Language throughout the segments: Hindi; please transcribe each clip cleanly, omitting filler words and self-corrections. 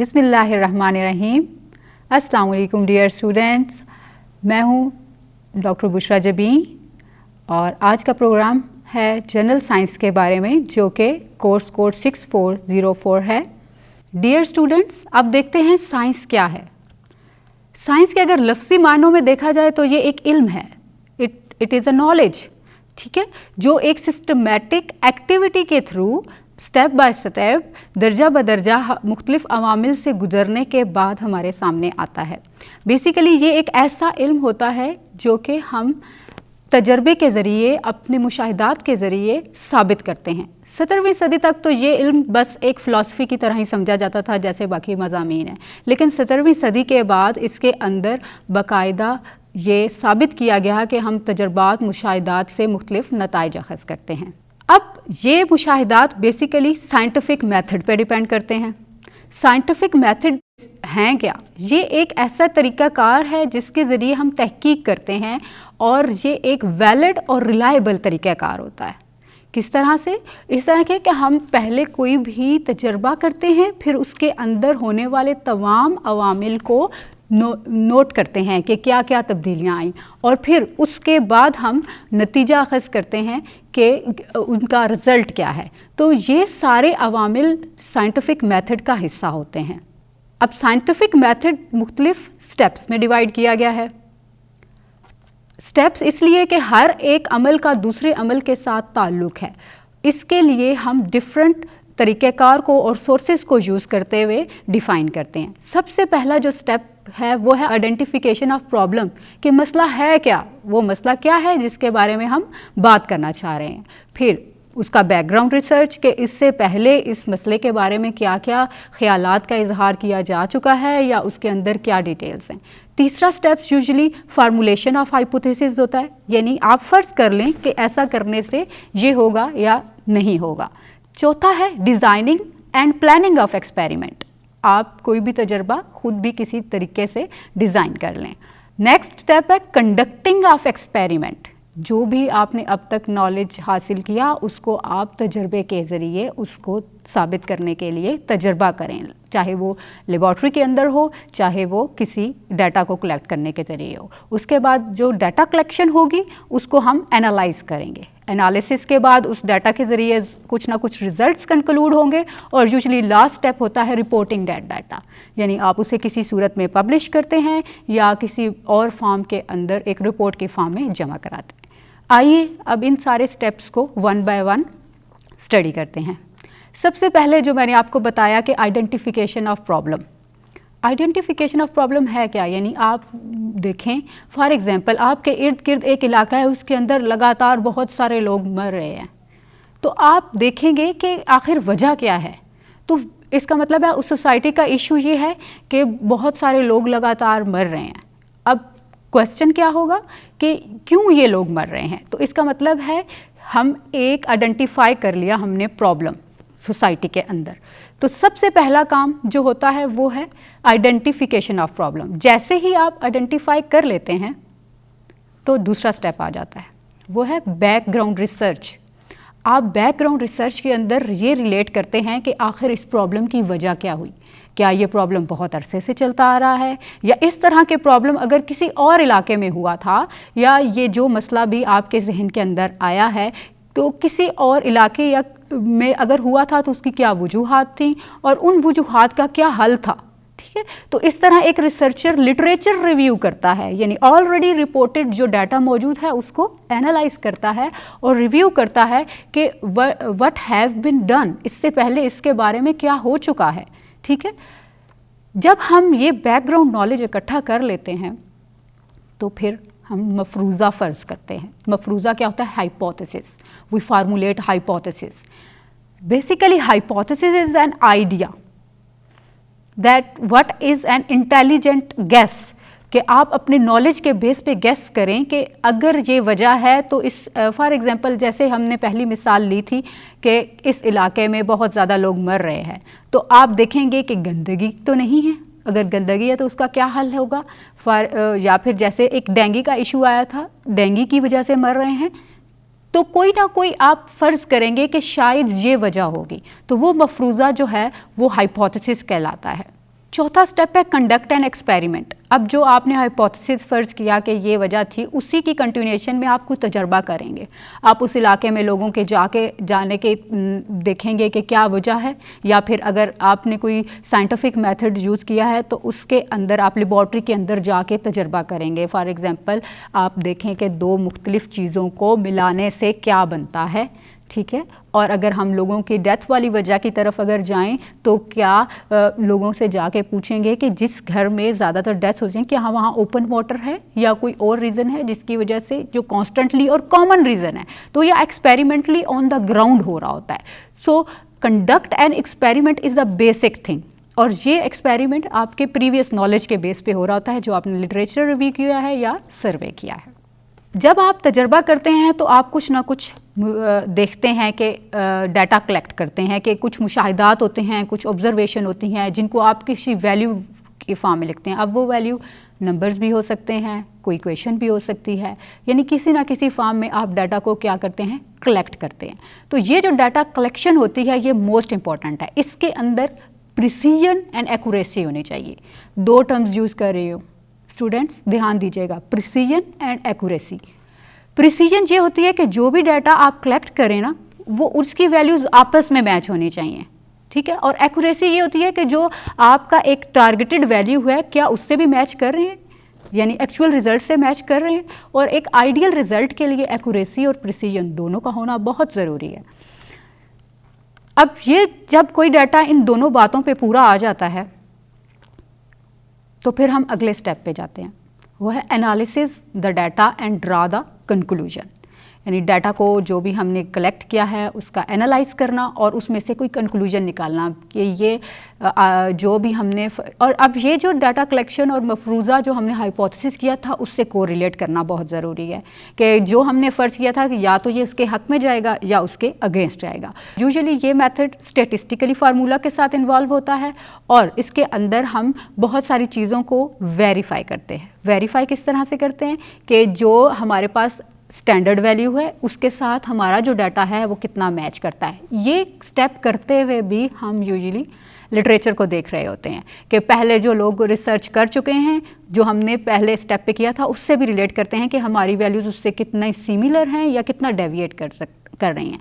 बिस्मिल्लाहिर्रहमानिर्रहीम। अस्सलाम वालेकुम डियर स्टूडेंट्स, मैं हूँ डॉक्टर बुशरा जबीन और आज का प्रोग्राम है जनरल साइंस के बारे में, जो कि कोर्स कोड 6404 है। डियर स्टूडेंट्स, अब देखते हैं साइंस क्या है। साइंस के अगर लफ्ज़ी मानों में देखा जाए तो ये एक इल्म है, इट इज़ अ नॉलेज, ठीक है, जो एक सिस्टमेटिक एक्टिविटी के थ्रू स्टेप बाय स्टेप दर्जा बदर्जा मुख्तलिफ अवामिल से गुजरने के बाद हमारे सामने आता है। बेसिकली ये एक ऐसा इल्म होता है जो कि हम तजर्बे के ज़रिए, अपने मुशाहिदात के ज़रिए साबित करते हैं। 17वीं सदी तक तो ये इल्म बस एक फ़िलासफ़ी की तरह ही समझा जाता था जैसे बाकी मज़ामीन हैं, लेकिन 17वीं सदी के बाद इसके अंदर बाकायदा ये साबित किया गया कि हम तजर्बात, मुशाहिदात से मुख्तलिफ नताइज अख़ज़ करते हैं। अब ये मुशाहिदात बेसिकली साइंटिफिक मेथड पे डिपेंड करते हैं। साइंटिफिक मेथड हैं क्या? ये एक ऐसा तरीक़ाकार है जिसके ज़रिए हम तहकीक करते हैं और ये एक वैलिड और रिलायबल तरीक़ाकार होता है। किस तरह से? इस तरह के कि हम पहले कोई भी तजर्बा करते हैं, फिर उसके अंदर होने वाले तमाम अवामिल को नोट करते हैं कि क्या क्या तब्दीलियाँ आईं, और फिर उसके बाद हम नतीजा अख़ज़ करते हैं कि उनका रिज़ल्ट क्या है। तो ये सारे अवामिल साइंटिफिक मेथड का हिस्सा होते हैं। अब साइंटिफिक मेथड मुख्तलिफ स्टेप्स में डिवाइड किया गया है। स्टेप्स इसलिए कि हर एक अमल का दूसरे अमल के साथ ताल्लुक़ है। इसके लिए हम डिफरेंट तरीक़ेकार को और सोर्सेज को यूज़ करते हुए डिफ़ाइन करते हैं। सबसे पहला जो स्टेप है वो है आइडेंटिफिकेशन ऑफ प्रॉब्लम, कि मसला है क्या, वो मसला क्या है जिसके बारे में हम बात करना चाह रहे हैं। फिर उसका बैकग्राउंड रिसर्च, कि इससे पहले इस मसले के बारे में क्या क्या ख़यालात का इजहार किया जा चुका है या उसके अंदर क्या डिटेल्स हैं। तीसरा step usually formulation of hypothesis होता है, यानी आप फ़र्ज़ कर लें कि ऐसा करने से ये होगा या नहीं होगा। चौथा है designing and planning of experiment, आप कोई भी तजर्बा खुद भी किसी तरीके से डिज़ाइन कर लें। नेक्स्ट स्टेप है कंडक्टिंग ऑफ एक्सपेरिमेंट, जो भी आपने अब तक नॉलेज हासिल किया उसको आप तजर्बे के ज़रिए उसको साबित करने के लिए तजर्बा करें, चाहे वो लेबॉर्ट्री के अंदर हो, चाहे वो किसी डाटा को कलेक्ट करने के ज़रिए हो। उसके बाद जो डाटा कलेक्शन होगी उसको हम एनालाइज़ करेंगे। एनालिसिस के बाद उस डाटा के ज़रिए कुछ ना कुछ रिज़ल्ट्स कंक्लूड होंगे, और यूजुअली लास्ट स्टेप होता है रिपोर्टिंग दैट डाटा, यानी आप उसे किसी सूरत में पब्लिश करते हैं या किसी और फॉर्म के अंदर एक रिपोर्ट के फॉर्म में जमा कराते हैं। आइए अब इन सारे स्टेप्स को वन बाय वन स्टडी करते हैं। सबसे पहले जो मैंने आपको बताया कि identification of problem. Identification of problem है क्या? यानी आप देखें, फॉर एग्ज़ाम्पल आपके इर्द गिर्द एक इलाका है, उसके अंदर लगातार बहुत सारे लोग मर रहे हैं, तो आप देखेंगे कि आखिर वजह क्या है। तो इसका मतलब है उस सोसाइटी का इशू ये है कि बहुत सारे लोग लगातार मर रहे हैं। अब क्वेश्चन क्या होगा कि क्यों ये लोग मर रहे हैं? तो इसका मतलब है हम एक आइडेंटिफाई कर लिया हमने प्रॉब्लम सोसाइटी के अंदर। तो सबसे पहला काम जो होता है वो है आइडेंटिफिकेशन ऑफ प्रॉब्लम। जैसे ही आप आइडेंटिफाई कर लेते हैं तो दूसरा स्टेप आ जाता है, वो है बैकग्राउंड रिसर्च। आप बैकग्राउंड रिसर्च के अंदर ये रिलेट करते हैं कि आखिर इस प्रॉब्लम की वजह क्या हुई। क्या ये प्रॉब्लम बहुत अरसे से चलता आ रहा है, या इस तरह के प्रॉब्लम अगर किसी और इलाके में हुआ था, या ये जो मसला भी आपके जहन के अंदर आया है तो किसी और इलाके या में अगर हुआ था तो उसकी क्या वजूहात थी और उन वजूहात का क्या हल था। ठीक है, तो इस तरह एक रिसर्चर लिटरेचर रिव्यू करता है, यानी ऑलरेडी रिपोर्टेड जो डाटा मौजूद है उसको एनालाइज करता है और रिव्यू करता है कि व्हाट हैव बीन डन, इससे पहले इसके बारे में क्या हो चुका है। ठीक है, जब हम ये बैकग्राउंड नॉलेज इकट्ठा कर लेते हैं तो फिर हम मफरूज़ा फ़र्ज़ करते हैं। मफरूज़ा क्या होता है? Hypothesis. We formulate hypothesis. Basically hypothesis is an idea that what is an intelligent guess, कि आप अपने नॉलेज के बेस पे गेस करें कि अगर ये वजह है तो इस फॉर एग्ज़ाम्पल जैसे हमने पहली मिसाल ली थी कि इस इलाके में बहुत ज़्यादा लोग मर रहे हैं, तो आप देखेंगे कि गंदगी तो नहीं है, अगर गंदगी है तो उसका क्या हल होगा। या फिर जैसे एक डेंगू का इशू आया था, डेंगू की वजह से मर रहे हैं, तो कोई ना कोई आप फ़र्ज़ करेंगे कि शायद ये वजह होगी, तो वो मफरूज़ा जो है वो हाइपोथेसिस कहलाता है। चौथा स्टेप है कंडक्ट एन एक्सपेरिमेंट। अब जो आपने हाइपोथेसिस फ़र्ज़ किया कि ये वजह थी, उसी की कंटिन्यूएशन में आप कुछ तजर्बा करेंगे। आप उस इलाके में लोगों के जाने के देखेंगे कि क्या वजह है, या फिर अगर आपने कोई साइंटिफिक मेथड यूज़ किया है तो उसके अंदर आप लेबॉर्ट्री के अंदर जाके तजर्बा करेंगे। फॉर एग्ज़ाम्पल आप देखें कि दो मुख्तलिफ़ चीज़ों को मिलाने से क्या बनता है, ठीक है। और अगर हम लोगों की डेथ वाली वजह की तरफ अगर जाएं तो क्या लोगों से जाके पूछेंगे कि जिस घर में ज़्यादातर डेथ्स हो जाएं, क्या वहाँ ओपन वाटर है या कोई और रीज़न है जिसकी वजह से, जो कॉन्स्टेंटली और कॉमन रीज़न है, तो यह एक्सपेरिमेंटली ऑन द ग्राउंड हो रहा होता है। So conduct an experiment is a basic thing, और ये एक्सपेरिमेंट आपके प्रीवियस नॉलेज के बेस पे हो रहा होता है, जो आपने लिटरेचर रिव्यू किया है या सर्वे किया है। जब आप तजर्बा करते हैं तो आप कुछ ना कुछ देखते हैं कि डाटा कलेक्ट करते हैं, कि कुछ मुशाहिदात होते हैं, कुछ ऑब्जर्वेशन होती हैं जिनको आप किसी वैल्यू की फॉर्म में लिखते हैं। अब वो वैल्यू नंबर्स भी हो सकते हैं, कोई इक्वेशन भी हो सकती है, यानी किसी ना किसी फॉर्म में आप डाटा को क्या करते हैं, कलेक्ट करते हैं। तो ये जो डाटा कलेक्शन होती है ये मोस्ट इंपॉर्टेंट है। इसके अंदर प्रिसीजन एंड एक्यूरेसी होनी चाहिए। दो टर्म्स यूज़ कर रही हो स्टूडेंट्स, ध्यान दीजिएगा, प्रिसीजन एंड एक्यूरेसी। प्रिसीजन ये होती है कि जो भी डाटा आप कलेक्ट करें ना, वो उसकी वैल्यूज़ आपस में मैच होनी चाहिए, ठीक है। और एक्यूरेसी ये होती है कि जो आपका एक टारगेटेड वैल्यू है, क्या उससे भी मैच कर रहे हैं, यानी एक्चुअल रिजल्ट से मैच कर रहे हैं। और एक आइडियल रिजल्ट के लिए एक्यूरेसी और प्रिसीजन दोनों का होना बहुत ज़रूरी है। अब ये जब कोई डाटा इन दोनों बातों पे पूरा आ जाता है तो फिर हम अगले स्टेप पे जाते हैं, वो है analysis the data and draw the conclusion. यानी डाटा को जो भी हमने कलेक्ट किया है उसका एनालाइज करना और उसमें से कोई कंक्लूजन निकालना कि ये जो भी हमने, और अब ये जो डाटा कलेक्शन और मफरूज़ा जो हमने हाइपोथेसिस किया था उससे कोरिलेट करना बहुत ज़रूरी है कि जो हमने फ़र्ज़ किया था कि या तो ये उसके हक़ में जाएगा या उसके अगेंस्ट जाएगा। यूजुअली ये मेथड स्टेटिस्टिकली फार्मूला के साथ इन्वॉल्व होता है और इसके अंदर हम बहुत सारी चीज़ों को वेरीफाई करते हैं। वेरीफाई किस तरह से करते हैं कि जो हमारे पास स्टैंडर्ड वैल्यू है उसके साथ हमारा जो डाटा है वो कितना मैच करता है। ये स्टेप करते हुए भी हम यूजुअली लिटरेचर को देख रहे होते हैं कि पहले जो लोग रिसर्च कर चुके हैं, जो हमने पहले स्टेप पे किया था, उससे भी रिलेट करते हैं कि हमारी वैल्यूज़ उससे कितना सिमिलर हैं या कितना डेविएट कर रही हैं।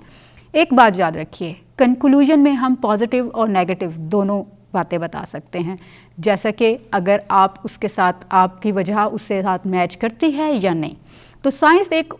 एक बात याद रखिए, कंक्लूजन में हम पॉजिटिव और नेगेटिव दोनों बातें बता सकते हैं, जैसा कि अगर आप उसके साथ आपकी वजह उससे साथ मैच करती है या नहीं। तो साइंस एक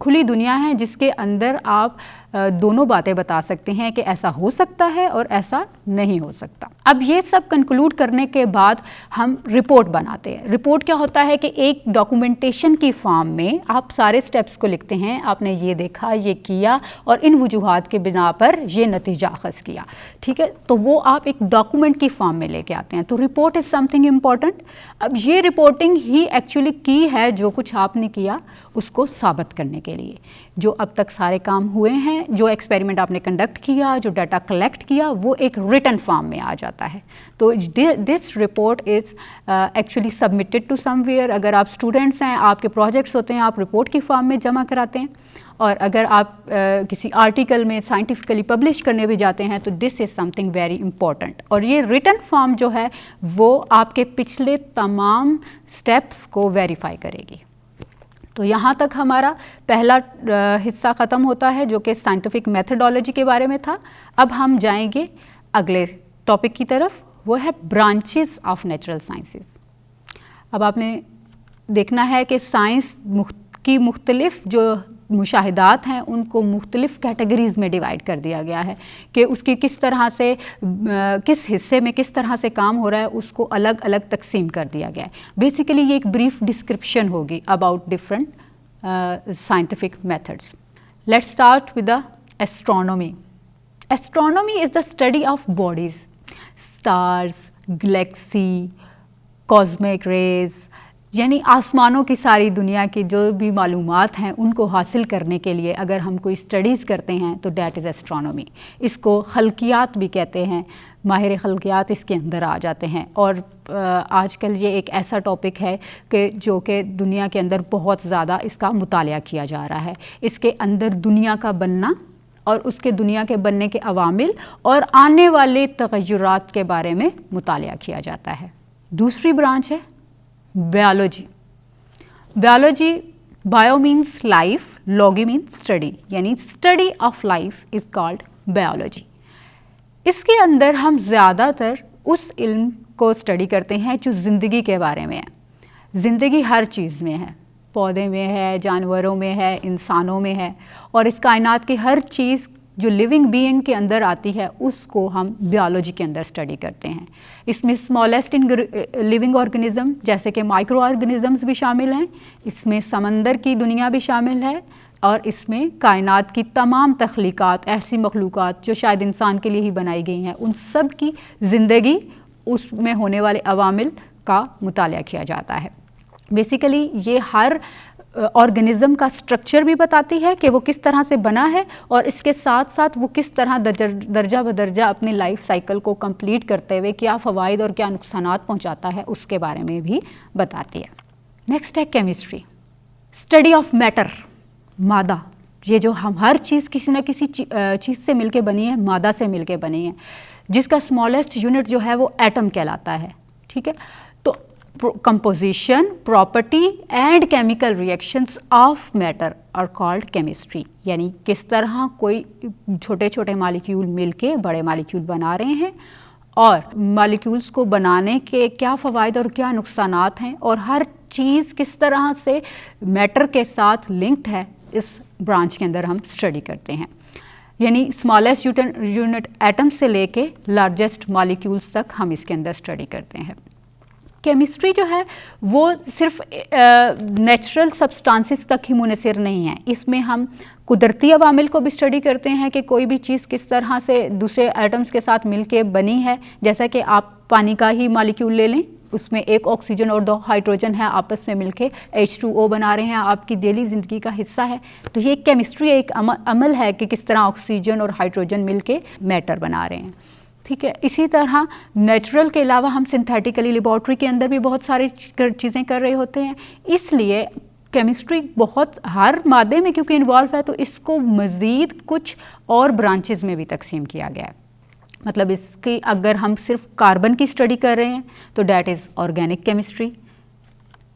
खुली दुनिया है जिसके अंदर आप दोनों बातें बता सकते हैं कि ऐसा हो सकता है और ऐसा नहीं हो सकता। अब ये सब कंक्लूड करने के बाद हम रिपोर्ट बनाते हैं। रिपोर्ट क्या होता है कि एक डॉक्यूमेंटेशन की फॉर्म में आप सारे स्टेप्स को लिखते हैं, आपने ये देखा, ये किया और इन वजूहात के बिना पर ये नतीजा अखज़ किया, ठीक है। तो वो आप एक डॉक्यूमेंट की फॉर्म में लेके आते हैं। तो रिपोर्ट इज़ समथिंग इम्पॉर्टेंट। अब ये रिपोर्टिंग ही एक्चुअली की है जो कुछ आपने किया उसको साबित करने के लिए। जो अब तक सारे काम हुए हैं, जो एक्सपेरिमेंट आपने कंडक्ट किया, जो डाटा कलेक्ट किया, वो एक रिटन फॉर्म में आ जाता है। तो this report is actually submitted to somewhere. अगर आप स्टूडेंट्स हैं, आपके प्रोजेक्ट्स होते हैं, आप रिपोर्ट की फॉर्म में जमा कराते हैं। और अगर आप किसी आर्टिकल में साइंटिफिकली पब्लिश करने भी जाते हैं तो this is something very important. और ये रिटन फॉर्म जो है वो आपके पिछले तमाम स्टेप्स को वेरीफाई करेगी। तो यहाँ तक हमारा पहला हिस्सा ख़त्म होता है जो कि साइंटिफिक मेथडोलॉजी के बारे में था। अब हम जाएंगे अगले टॉपिक की तरफ, वो है ब्रांचेस ऑफ नेचुरल साइंसेस। अब आपने देखना है कि साइंस की मुख्तलिफ जो मुशाहिदात हैं उनको मुख्तलिफ कैटेगरीज़ में डिवाइड कर दिया गया है कि उसकी किस तरह से किस हिस्से में किस तरह से काम हो रहा है, उसको अलग अलग तकसीम कर दिया गया है। बेसिकली ये एक ब्रीफ डिस्क्रिप्शन होगी about different scientific methods. Let's start with the astronomy. Astronomy is the study of bodies, stars, Galaxy, cosmic rays, यानी आसमानों की सारी दुनिया की जो भी मालूमात हैं उनको हासिल करने के लिए अगर हम कोई स्टडीज़ करते हैं तो डैट इज़ एस्ट्रोनॉमी। इसको खल्कियात भी कहते हैं, माहिर खल्कियात इसके अंदर आ जाते हैं। और आजकल ये एक ऐसा टॉपिक है कि जो कि दुनिया के अंदर बहुत ज़्यादा इसका मुतालिया किया जा रहा है। इसके अंदर दुनिया का बनना और उसके दुनिया के बनने के अवामिल और आने वाले तगय्युरात के बारे में मुतालिया किया जाता है। दूसरी ब्रांच है biology. Biology, bio means life, logy means study, यानी study of life is called biology. इसके अंदर हम ज़्यादातर उस इल्म को स्टडी करते हैं जो ज़िंदगी के बारे में है। ज़िंदगी हर चीज़ में है, पौधे में है, जानवरों में है, इंसानों में है, और इस कायनात की हर चीज़ जो लिविंग बीइंग के अंदर आती है उसको हम बायोलॉजी के अंदर स्टडी करते हैं। इसमें स्मॉलेस्ट लिविंग ऑर्गेनिज्म जैसे कि माइक्रो ऑर्गेनिजम्स भी शामिल हैं, इसमें समंदर की दुनिया भी शामिल है, और इसमें कायनात की तमाम तख्लीक़ात, ऐसी मखलूक़ात जो शायद इंसान के लिए ही बनाई गई हैं, उन सब की ज़िंदगी, उसमें होने वाले अवामिल का मुतालिया किया जाता है। बेसिकली ये हर ऑर्गेनिज़म का स्ट्रक्चर भी बताती है कि वो किस तरह से बना है, और इसके साथ साथ वो किस तरह दर्जा बदर्जा अपने लाइफ साइकिल को कंप्लीट करते हुए क्या फ़वाइद और क्या नुकसानात पहुंचाता है उसके बारे में भी बताती है। नेक्स्ट है केमिस्ट्री, स्टडी ऑफ मैटर, मादा। ये जो हम हर चीज़ किसी न किसी चीज़ से मिलके बनी है, मादा से मिलके बनी है, जिसका स्मॉलेस्ट यूनिट जो है वो एटम कहलाता है। ठीक है, तो composition, property and chemical reactions of matter are called chemistry, यानी किस तरह कोई छोटे छोटे मॉलिक्यूल मिलके बड़े मॉलिक्यूल बना रहे हैं, और मॉलिक्यूल्स को बनाने के क्या फ़वाइद और क्या नुकसानात हैं, और हर चीज़ किस तरह से मैटर के साथ लिंक्ड है, इस ब्रांच के अंदर हम स्टडी करते हैं। यानी स्मॉलेस्ट यूनिट एटम से लेके लार्जेस्ट मॉलिक्यूल्स तक हम इसके अंदर स्टडी करते हैं। केमिस्ट्री जो है वो सिर्फ नेचुरल सब्सटेंसेस तक ही मुनहसर नहीं है, इसमें हम कुदरती अवामिल को भी स्टडी करते हैं कि कोई भी चीज़ किस तरह से दूसरे एटम्स के साथ मिलके बनी है। जैसा कि आप पानी का ही मॉलिक्यूल ले लें, उसमें एक ऑक्सीजन और 2 हाइड्रोजन है, आपस में मिलके H2O बना रहे हैं, आपकी डेली ज़िंदगी का हिस्सा है। तो ये केमिस्ट्री एक अमल है कि किस तरह ऑक्सीजन और हाइड्रोजन मिलके मैटर बना रहे हैं। ठीक है, इसी तरह नेचुरल के अलावा हम सिंथेटिकली लेबॉर्ट्री के अंदर भी बहुत सारी चीज़ें कर रहे होते हैं, इसलिए केमिस्ट्री बहुत हर मादे में क्योंकि इन्वॉल्व है, तो इसको मज़ीद कुछ और ब्रांचेस में भी तकसीम किया गया है। मतलब इसकी अगर हम सिर्फ कार्बन की स्टडी कर रहे हैं तो that is organic chemistry.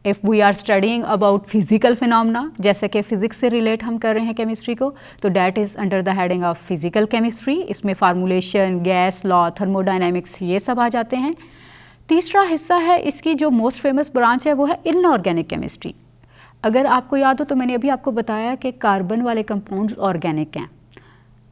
If we are studying about physical phenomena, जैसे कि फ़िज़िक्स से रिलेट हम कर रहे हैं केमिस्ट्री को, तो that is under the heading of physical chemistry. इसमें फार्मूलेशन, गैस लॉ, थर्मोडायनेमिक्स, ये सब आ जाते हैं। तीसरा हिस्सा है इसकी जो मोस्ट फेमस ब्रांच है वो है इनऑर्गेनिक केमिस्ट्री। अगर आपको याद हो तो मैंने अभी आपको बताया कि कार्बन वाले कंपाउंड्स ऑर्गेनिक हैं,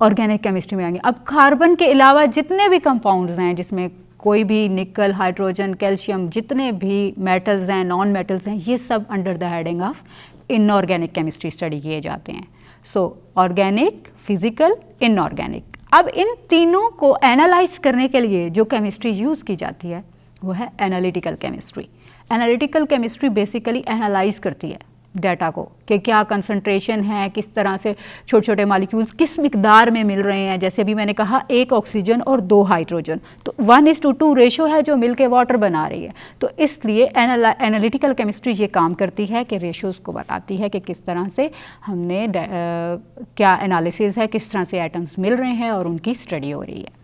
ऑर्गेनिक केमिस्ट्री में आएंगे। अब कार्बन के अलावा जितने भी कंपाउंड्स हैं जिसमें कोई भी निकल, हाइड्रोजन, कैल्शियम, जितने भी मेटल्स हैं, नॉन मेटल्स हैं, ये सब under the heading of inorganic chemistry study किए जाते हैं। सो ऑर्गेनिक, फिजिकल, इनऑर्गेनिक। अब इन तीनों को एनालाइज करने के लिए जो केमिस्ट्री यूज़ की जाती है वो है analytical chemistry. Analytical chemistry basically analyse करती है डाटा को कि क्या कंसंट्रेशन है, किस तरह से छोटे छोटे मॉलिक्यूल्स किस मिकदार में मिल रहे हैं। जैसे अभी मैंने कहा 1 ऑक्सीजन और 2 हाइड्रोजन, तो 1:2 रेशो है जो मिलके वाटर बना रही है। तो इसलिए एनालिटिकल केमिस्ट्री ये काम करती है कि रेशोज़ को बताती है कि किस तरह से हमने क्या एनालिसिस है, किस तरह से एटम्स मिल रहे हैं और उनकी स्टडी हो रही है।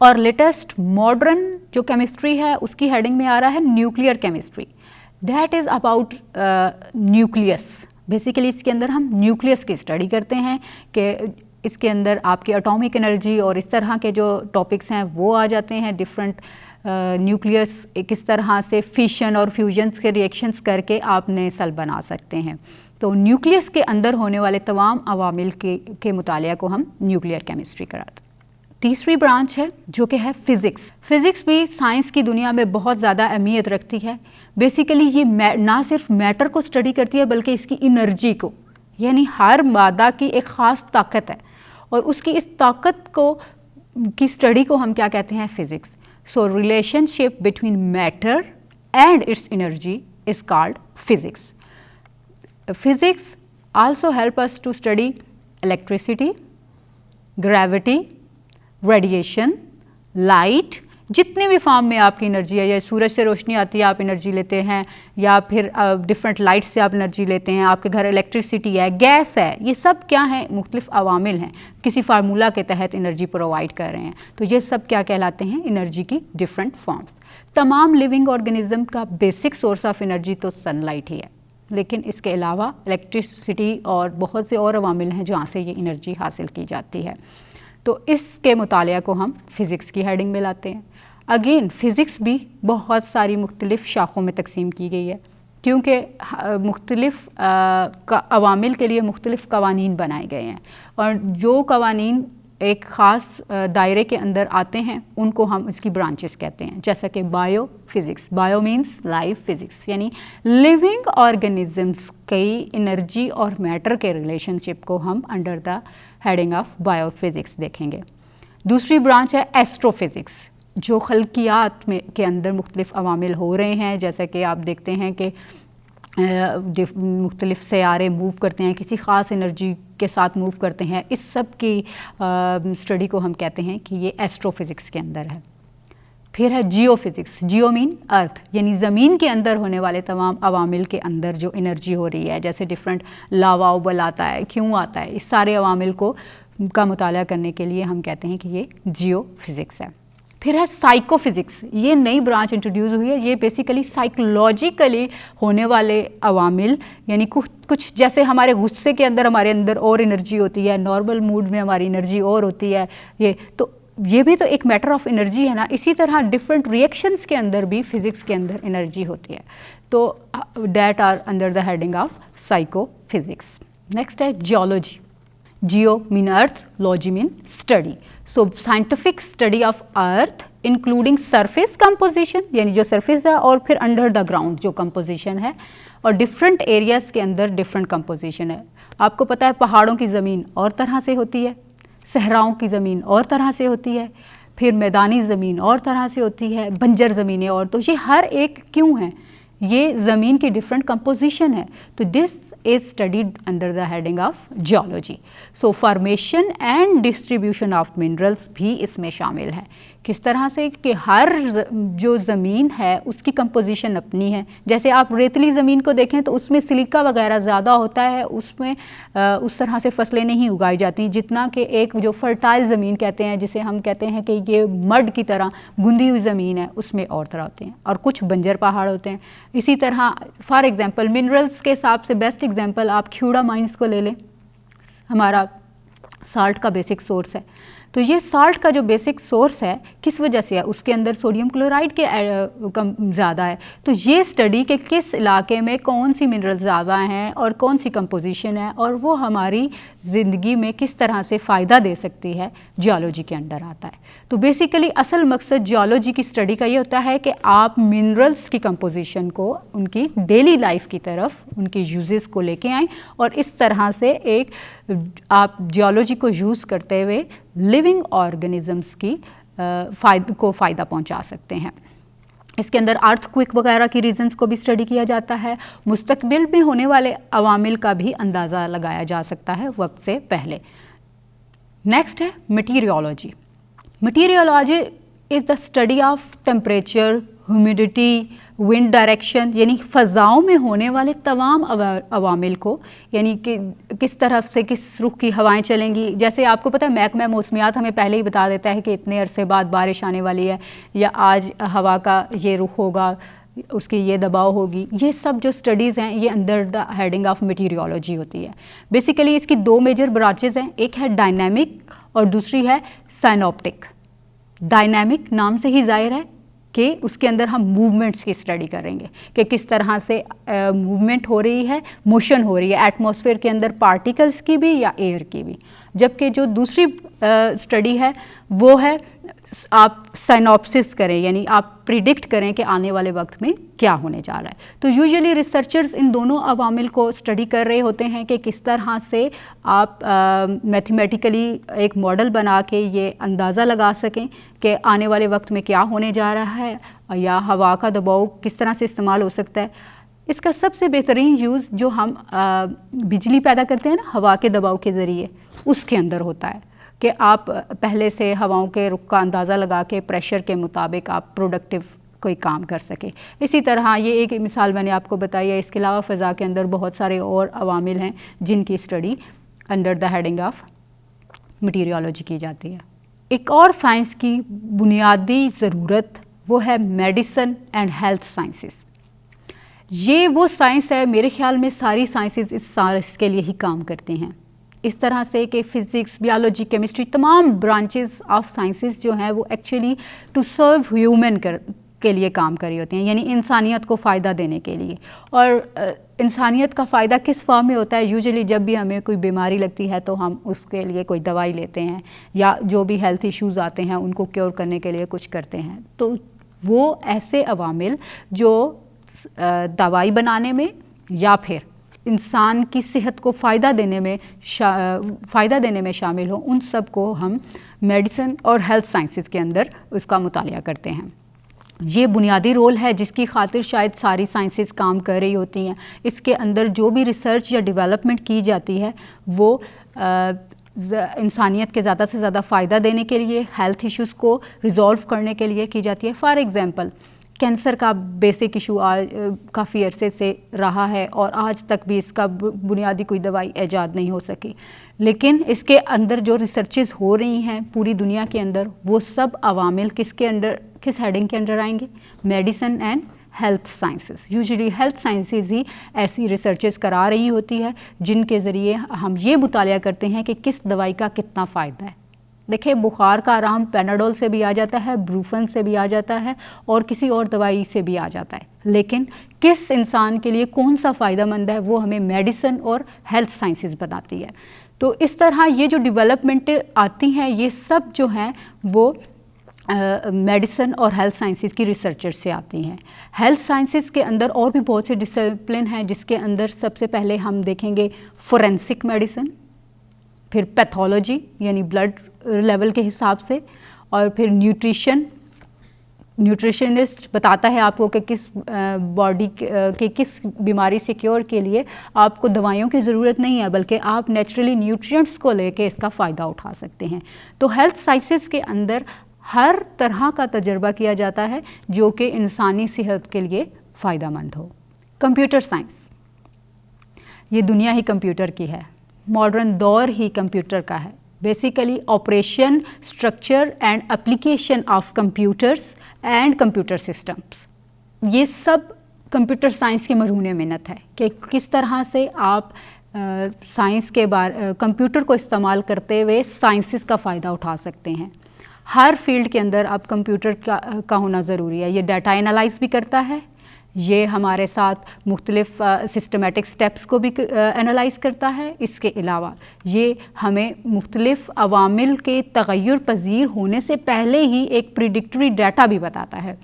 और लेटेस्ट मॉडर्न जो केमिस्ट्री है उसकी हेडिंग में आ रहा है nuclear chemistry. That is about nucleus. Basically इसके अंदर हम न्यूक्लियस की स्टडी करते हैं कि इसके अंदर आपकी एटॉमिक एनर्जी और इस तरह के जो टॉपिक्स हैं वो आ जाते हैं। डिफरेंट न्यूक्लियस किस तरह से फिशन और फ्यूजन्स के रिएक्शंस करके आप नए सेल बना सकते हैं। तो न्यूक्लियस के अंदर होने वाले तमाम अवामिल के मुतालिया को हम न्यूक्लियर केमिस्ट्री कराते हैं। तीसरी ब्रांच है जो कि है फ़िज़िक्स। फ़िज़िक्स भी साइंस की दुनिया में बहुत ज़्यादा अहमियत रखती है। बेसिकली ये ना सिर्फ मैटर को स्टडी करती है बल्कि इसकी एनर्जी को, यानी हर मादा की एक ख़ास ताकत है और उसकी इस ताकत की स्टडी को हम क्या कहते हैं, physics. So relationship between matter and its energy is called physics. Physics also help us to study electricity, gravity, radiation, light, जितने भी फॉर्म में आपकी एनर्जी है, या सूरज से रोशनी आती है आप एनर्जी लेते हैं, या फिर डिफरेंट लाइट से आप एनर्जी लेते हैं, आपके घर इलेक्ट्रिसिटी है, गैस है, ये सब क्या है, मुख्तलिफ अवामिल हैं, किसी फार्मूला के तहत एनर्जी प्रोवाइड कर रहे हैं। तो ये सब क्या कहलाते हैं, एनर्जी की डिफरेंट फॉर्म्स। तमाम लिविंग ऑर्गेनिज्म का बेसिक सोर्स ऑफ एनर्जी तो सनलाइट ही है, लेकिन इसके अलावा इलेक्ट्रिसिटी और बहुत से और अवामिल हैं जहाँ से ये एनर्जी हासिल की जाती है। तो इसके मुतालिया को हम फ़िज़िक्स की हेडिंग में लाते हैं। अगेन फ़िज़िक्स भी बहुत सारी मुख्तलिफ़ शाखों में तकसीम की गई है, क्योंकि मुख्तलिफ़ अवामिल के लिए मुख्तलिफ़ कवानीन बनाए गए हैं, और जो कवानीन एक ख़ास दायरे के अंदर आते हैं उनको हम इसकी ब्रांचेस कहते हैं। जैसा कि bio physics, bio means life, physics यानी लिविंग ऑर्गेनिजम्स की एनर्जी और मैटर के रिलेशनशिप को हम under the heading of bio physics देखेंगे। दूसरी ब्रांच है एस्ट्रोफिज़िक्स, जो खल्कियात में के अंदर मुख्तलिफ़ अवामिल हो रहे हैं, जैसा कि आप देखते हैं कि मुख्तलिफ़ सैयारे मूव करते हैं, किसी ख़ास एनर्जी के साथ मूव करते हैं, इस सब की स्टडी को हम कहते हैं कि ये एस्ट्रोफिज़िक्स के अंदर है। फिर है जियोफिज़िक्स, जियो मीन अर्थ, यानी ज़मीन के अंदर होने वाले तमाम अवामिल के अंदर जो एनर्जी हो रही है, जैसे डिफरेंट लावा उबल आता है, क्यों आता है, इस सारे अवामिल को का मुताला करने के लिए हम कहते हैं कि ये जियोफिज़िक्स है। फिर है साइकोफिज़िक्स, ये नई ब्रांच इंट्रोड्यूस हुई है, ये बेसिकली साइकोलॉजिकली होने वाले अवामिल, यानी कुछ जैसे हमारे गुस्से के अंदर हमारे अंदर और एनर्जी होती है, नॉर्मल मूड में हमारी एनर्जी और होती है, ये भी तो एक मैटर ऑफ एनर्जी है ना। इसी तरह डिफरेंट रिएक्शंस के अंदर भी फिज़िक्स के अंदर एनर्जी होती है। तो that are under the heading of psychophysics. Next है geology, geo mean earth, logy mean study. So scientific study of earth including surface composition, यानी जो सरफेस है, और फिर अंडर द ग्राउंड जो कंपोजिशन है, और डिफरेंट एरियाज़ के अंदर डिफरेंट कंपोजिशन है। आपको पता है पहाड़ों की ज़मीन और तरह से होती है, सहराओं की ज़मीन और तरह से होती है, फिर मैदानी ज़मीन और तरह से होती है, बंजर ज़मीनें और, तो ये हर एक क्यों है, ये ज़मीन की डिफरेंट कंपोजिशन है। तो this is studied under the heading of geology. So formation and distribution of minerals भी इसमें शामिल है। किस तरह से कि हर जो ज़मीन है उसकी कंपोजिशन अपनी है। जैसे आप रेतली ज़मीन को देखें तो उसमें सिलिका वगैरह ज़्यादा होता है, उसमें उस तरह से फसलें नहीं उगाई जाती जितना कि एक जो फर्टाइल ज़मीन कहते हैं, जिसे हम कहते हैं कि ये मड की तरह गुंदी हुई ज़मीन है, उसमें और तरह होते हैं, और कुछ बंजर पहाड़ होते हैं। इसी तरह फॉर एग्ज़ाम्पल मिनरल्स के हिसाब से बेस्ट एग्जांपल आप ख्यूड़ा माइंस को ले लें, हमारा साल्ट का बेसिक सोर्स है। तो ये साल्ट का जो बेसिक सोर्स है किस वजह से है, उसके अंदर सोडियम क्लोराइड के ज़्यादा है। तो ये स्टडी के किस इलाके में कौन सी मिनरल ज़्यादा हैं और कौन सी कंपोजिशन है और वो हमारी ज़िंदगी में किस तरह से फ़ायदा दे सकती है, जियोलॉजी के अंडर आता है। तो बेसिकली असल मकसद जियोलॉजी की स्टडी का ये होता है कि आप मिनरल्स की कंपोजिशन को उनकी डेली लाइफ की तरफ, उनके यूजेस को लेके आएँ, और इस तरह से एक आप जियोलॉजी को यूज़ करते हुए लिविंग ऑर्गेनिजम्स की फ़ायदा पहुंचा सकते हैं। इसके अंदर अर्थक्वेक वगैरह की रीजंस को भी स्टडी किया जाता है। मुस्तकबिल में होने वाले अवामिल का भी अंदाज़ा लगाया जा सकता है वक्त से पहले। नेक्स्ट है meteorology. Meteorology is the study of temperature, humidity, wind direction, यानी फ़ज़ाओं में होने वाले तमाम अवामिल को, यानी कि किस तरफ से किस रुख की हवाएं चलेंगी। जैसे आपको पता है महकमा मौसमियात हमें पहले ही बता देता है कि इतने अरसे बाद बारिश आने वाली है, या आज हवा का ये रुख होगा, उसकी ये दबाव होगी। ये सब जो स्टडीज़ हैं ये अंडर द हेडिंग ऑफ मटीरियोलॉजी होती है। बेसिकली इसकी दो मेजर ब्रांचेज हैं, एक है डायनामिक और दूसरी है साइनोप्टिक। डायनामिक नाम से ही जाहिर है कि उसके अंदर हम मूवमेंट्स की स्टडी करेंगे कि किस तरह से मूवमेंट हो रही है, मोशन हो रही है एटमॉस्फेयर के अंदर, पार्टिकल्स की भी या एयर की भी। जबकि जो दूसरी स्टडी है वो है आप साइनॉप्सिस करें, यानी आप प्रिडिक्ट करें कि आने वाले वक्त में क्या होने जा रहा है। तो यूजुअली रिसर्चर्स इन दोनों अवामिल को स्टडी कर रहे होते हैं कि किस तरह से आप मैथमेटिकली एक मॉडल बना के ये अंदाज़ा लगा सकें कि आने वाले वक्त में क्या होने जा रहा है, या हवा का दबाव किस तरह से इस्तेमाल हो सकता है। इसका सबसे बेहतरीन यूज़ जो हम बिजली पैदा करते हैं ना हवा के दबाव के ज़रिए, उसके अंदर होता है। कि आप पहले से हवाओं के रुख का अंदाज़ा लगा के प्रेशर के मुताबिक आप प्रोडक्टिव कोई काम कर सके। इसी तरह ये एक मिसाल मैंने आपको बताई है। इसके अलावा फ़ज़ा के अंदर बहुत सारे और अवामिल हैं जिनकी study under the heading of meteorology की जाती है। एक और साइंस की बुनियादी ज़रूरत वो है मेडिसिन एंड हेल्थ साइंसेस। ये वो साइंस है, मेरे ख्याल में सारी साइंसेस इस साइंस के लिए ही काम करते हैं। इस तरह से कि फ़िज़िक्स, बायोलॉजी, केमिस्ट्री, तमाम ब्रांचेस ऑफ साइंसेस जो हैं वो एक्चुअली टू सर्व ह्यूमन के लिए काम कर रही होती हैं, यानी इंसानियत को फ़ायदा देने के लिए। और इंसानियत का फ़ायदा किस फॉर्म में होता है? यूजुअली जब भी हमें कोई बीमारी लगती है तो हम उसके लिए कोई दवाई लेते हैं, या जो भी हेल्थ इश्यूज़ आते हैं उनको क्योर करने के लिए कुछ करते हैं। तो वो ऐसे अवामिल जो दवाई बनाने में या फिर इंसान की सेहत को फ़ायदा देने में शामिल हो, उन सब को हम मेडिसिन और हेल्थ साइंसेस के अंदर उसका मुतालिया करते हैं। ये बुनियादी रोल है जिसकी खातिर शायद सारी साइंसेस काम कर रही होती हैं। इसके अंदर जो भी रिसर्च या डेवलपमेंट की जाती है वो इंसानियत के ज़्यादा से ज़्यादा फ़ायदा देने के लिए, हेल्थ इश्यूज़ को रिज़ॉल्व करने के लिए की जाती है। फॉर एग्ज़ाम्पल, कैंसर का बेसिक इशू आज काफ़ी अरसे से रहा है और आज तक भी इसका बुनियादी कोई दवाई ईजाद नहीं हो सकी। लेकिन इसके अंदर जो रिसर्चेस हो रही हैं पूरी दुनिया के अंदर, वो सब अवामिल किस हेडिंग के अंडर आएंगे? Medicine and health sciences. Usually health sciences ही ऐसी रिसर्चेस करा रही होती है जिनके ज़रिए हम ये मुतालिया करते हैं कि किस दवाई का कितना फ़ायदा है। देखिए, बुखार का आराम पैनाडोल से भी आ जाता है, ब्रूफन से भी आ जाता है और किसी और दवाई से भी आ जाता है, लेकिन किस इंसान के लिए कौन सा फ़ायदेमंद है वो हमें मेडिसिन और हेल्थ साइंसेस बताती है। तो इस तरह ये जो डेवलपमेंट आती हैं ये सब जो हैं वो मेडिसिन और हेल्थ साइंसेस की रिसर्चर से आती हैं। हेल्थ साइंसेस के अंदर और भी बहुत से डिसिप्लिन हैं जिसके अंदर सबसे पहले हम देखेंगे फोरेंसिक मेडिसिन, फिर पैथोलॉजी यानी ब्लड लेवल के हिसाब से, और फिर न्यूट्रिशनिस्ट बताता है आपको कि किस बॉडी के किस बीमारी से क्योर के लिए आपको दवाइयों की ज़रूरत नहीं है, बल्कि आप नेचुरली न्यूट्रिएंट्स को लेके इसका फ़ायदा उठा सकते हैं। तो हेल्थ साइंसेस के अंदर हर तरह का तजर्बा किया जाता है जो कि इंसानी सेहत के लिए फ़ायदेमंद हो। कंप्यूटर साइंस, ये दुनिया ही कंप्यूटर की है, मॉडर्न दौर ही कंप्यूटर का है। Basically operation, structure and application of computers and computer systems, ये सब कंप्यूटर साइंस की मरहून मिन्नत है कि किस तरह से आप साइंस के कंप्यूटर को इस्तेमाल करते हुए साइंसेस का फ़ायदा उठा सकते हैं। हर फील्ड के अंदर अब कंप्यूटर का होना ज़रूरी है। ये डाटा एनालाइज भी करता है, ये हमारे साथ मुख्तलिफ सिस्टमेटिक स्टेप्स को भी एनालाइज करता है। इसके अलावा ये हमें मुख्तलिफ अवामिल के तग़य्युर पज़ीर होने से पहले ही एक प्रिडिक्टरी डाटा भी बताता है।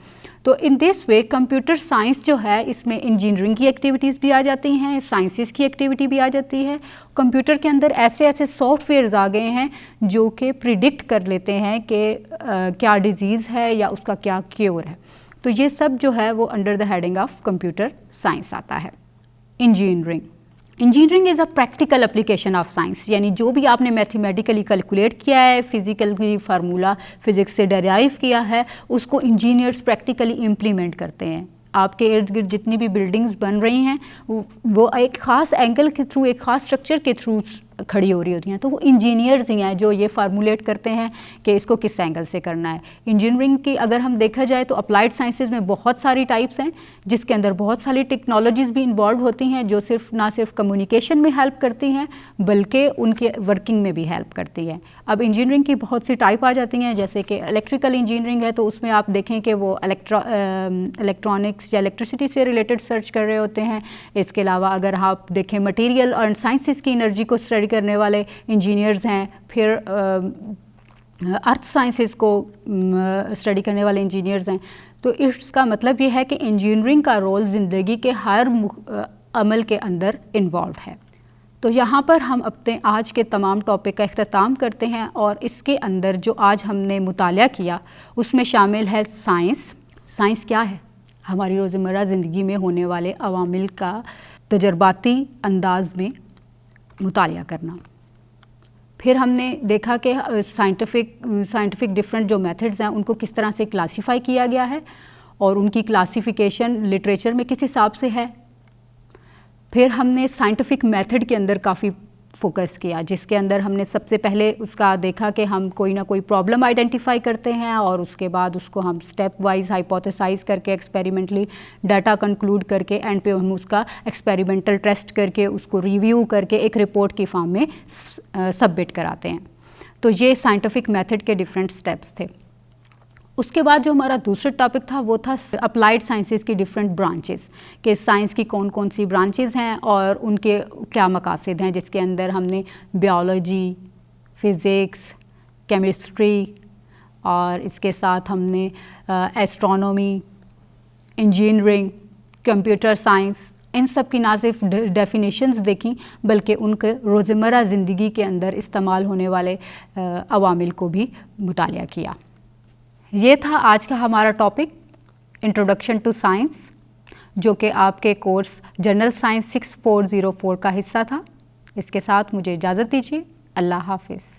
तो in this way computer science जो है इसमें इंजीनियरिंग की एक्टिविटीज़ भी आ जाती हैं, साइंसेस की एक्टिविटी भी आ जाती है। कंप्यूटर के अंदर ऐसे ऐसे सॉफ्टवेयर्स आ गए हैं जो कि प्रिडिक्ट कर लेते हैं कि क्या डिज़ीज़ है या उसका क्या क्योर है। तो ये सब जो है वो under the heading of computer science आता है। Engineering is a practical application of science, यानी जो भी आपने मैथमेटिकली कैलकुलेट किया है, फिज़िकली फार्मूला फिज़िक्स से डेराइव किया है, उसको इंजीनियर्स प्रैक्टिकली इम्प्लीमेंट करते हैं। आपके इर्द गिर्द जितनी भी बिल्डिंग्स बन रही हैं वो एक ख़ास एंगल के थ्रू, एक ख़ास स्ट्रक्चर के थ्रू खड़ी हो रही होती हैं। तो वो इंजीनियर्स ही हैं जो ये फार्मूलेट करते हैं कि इसको किस एंगल से करना है। इंजीनियरिंग की अगर हम देखा जाए तो अप्लाइड साइंसेज में बहुत सारी टाइप्स हैं जिसके अंदर बहुत सारी टेक्नोलॉजीज़ भी इन्वॉल्व होती हैं जो ना सिर्फ कम्युनिकेशन में हेल्प करती हैं बल्कि उनके वर्किंग में भी हेल्प करती हैं। अब इंजीनियरिंग की बहुत सी टाइप आ जाती हैं, जैसे कि इलेक्ट्रिकल इंजीनियरिंग है तो उसमें आप देखें कि वो इलेक्ट्रॉनिक्स या इलेक्ट्रिसिटी से रिलेटेड सर्च कर रहे होते हैं। इसके अलावा अगर आप देखें मटीरियल और साइंसेस की एनर्जी को स्टडी करने वाले इंजीनियर्स हैं, फिर अर्थ साइंसेस को स्टडी करने वाले इंजीनियर्स हैं। तो इसका मतलब ये है कि इंजीनियरिंग का रोल ज़िंदगी के हर अमल के अंदर इन्वॉल्व है। तो यहाँ पर हम अपने आज के तमाम टॉपिक का इख्तिताम करते हैं और इसके अंदर जो आज हमने मुतालिया किया उसमें शामिल है साइंस। साइंस क्या है? हमारी रोज़मर्रा ज़िंदगी में होने वाले अवामिल का तजर्बाती अंदाज में मुतालिया करना। फिर हमने देखा कि साइंटिफिक डिफरेंट जो मेथड्स हैं उनको किस तरह से क्लासीफाई किया गया है और उनकी क्लासिफिकेशन लिटरेचर में किस हिसाब से है। फिर हमने साइंटिफिक मेथड के अंदर काफ़ी फोकस किया, जिसके अंदर हमने सबसे पहले उसका देखा कि हम कोई ना कोई प्रॉब्लम आइडेंटिफाई करते हैं और उसके बाद उसको हम स्टेप वाइज हाइपोथेसाइज करके एक्सपेरिमेंटली डाटा कंक्लूड करके एंड पे हम उसका एक्सपेरिमेंटल टेस्ट करके उसको रिव्यू करके एक रिपोर्ट की फॉर्म में सबमिट कराते हैं। तो ये साइंटिफिक मेथड के डिफरेंट स्टेप्स थे। उसके बाद जो हमारा दूसरा टॉपिक था वो था अप्लाइड साइंसेस की डिफरेंट ब्रांचेस, कि साइंस की कौन कौन सी ब्रांचेस हैं और उनके क्या मकासद हैं, जिसके अंदर हमने बायोलॉजी, फिज़िक्स, केमिस्ट्री और इसके साथ हमने एस्ट्रोनॉमी, इंजीनियरिंग, कंप्यूटर साइंस, इन सब की ना सिर्फ डेफिनेशंस देखी बल्कि उनके रोज़मर्रा ज़िंदगी के अंदर इस्तेमाल होने वाले अवामिल को भी मुतालिया किया। ये था आज का हमारा टॉपिक इंट्रोडक्शन टू साइंस, जो कि आपके कोर्स जनरल साइंस 6404 का हिस्सा था। इसके साथ मुझे इजाज़त दीजिए। अल्लाह हाफिज़।